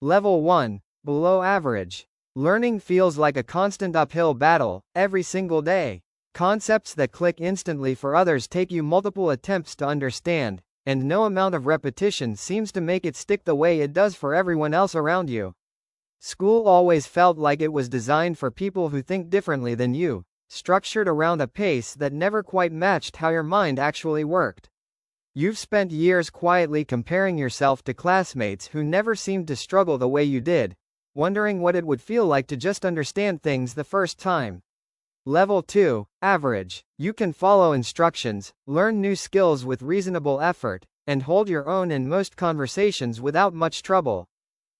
Level 1. Below average. Learning feels like a constant uphill battle, every single day. Concepts that click instantly for others take you multiple attempts to understand, and no amount of repetition seems to make it stick the way it does for everyone else around you. School always felt like it was designed for people who think differently than you, structured around a pace that never quite matched how your mind actually worked. You've spent years quietly comparing yourself to classmates who never seemed to struggle the way you did, wondering what it would feel like to just understand things the first time. Level 2. Average. You can follow instructions, learn new skills with reasonable effort, and hold your own in most conversations without much trouble.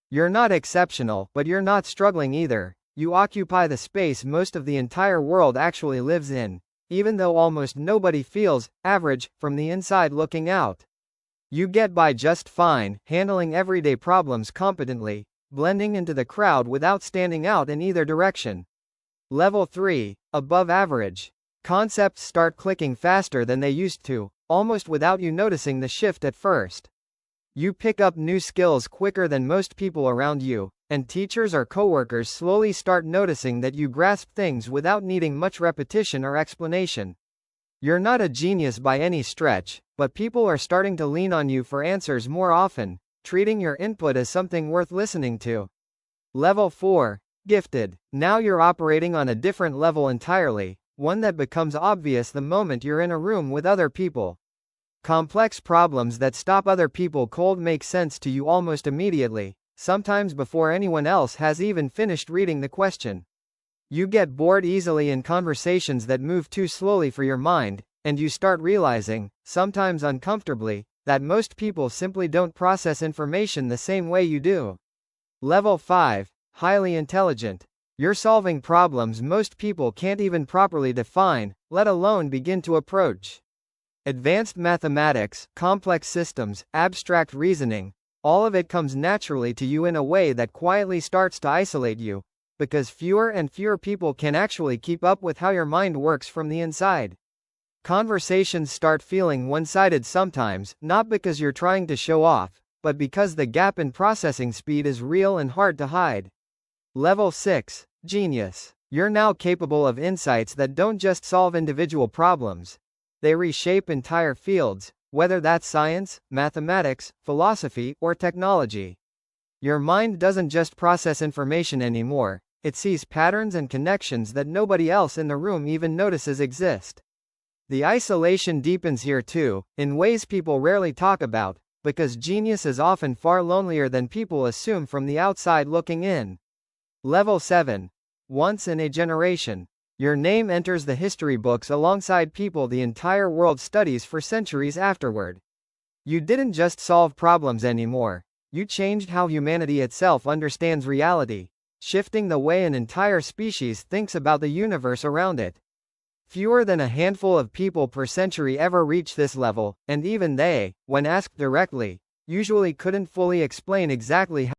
You're not exceptional, but you're not struggling either. You occupy the space most of the entire world actually lives in, even though almost nobody feels average from the inside looking out. You get by just fine, handling everyday problems competently, blending into the crowd without standing out in either direction. Level 3. Above average. Concepts start clicking faster than they used to, almost without you noticing the shift at first. You pick up new skills quicker than most people around you, and teachers or coworkers slowly start noticing that you grasp things without needing much repetition or explanation. You're not a genius by any stretch, but people are starting to lean on you for answers more often, treating your input as something worth listening to. Level 4. Gifted. Now you're operating on a different level entirely, one that becomes obvious the moment you're in a room with other people. Complex problems that stop other people cold make sense to you almost immediately, sometimes before anyone else has even finished reading the question. You get bored easily in conversations that move too slowly for your mind, and you start realizing, sometimes uncomfortably, that most people simply don't process information the same way you do. Level 5. Highly intelligent. You're solving problems most people can't even properly define, let alone begin to approach. Advanced mathematics, complex systems, abstract reasoning, all of it comes naturally to you in a way that quietly starts to isolate you, because fewer and fewer people can actually keep up with how your mind works from the inside. Conversations start feeling one-sided sometimes, not because you're trying to show off, but because the gap in processing speed is real and hard to hide. Level 6. Genius. You're now capable of insights that don't just solve individual problems. They reshape entire fields, whether that's science, mathematics, philosophy, or technology. Your mind doesn't just process information anymore, it sees patterns and connections that nobody else in the room even notices exist. The isolation deepens here too, in ways people rarely talk about, because genius is often far lonelier than people assume from the outside looking in. Level 7. Once in a generation. Your name enters the history books alongside people the entire world studies for centuries afterward. You didn't just solve problems anymore, you changed how humanity itself understands reality, shifting the way an entire species thinks about the universe around it. Fewer than a handful of people per century ever reach this level, and even they, when asked directly, usually couldn't fully explain exactly how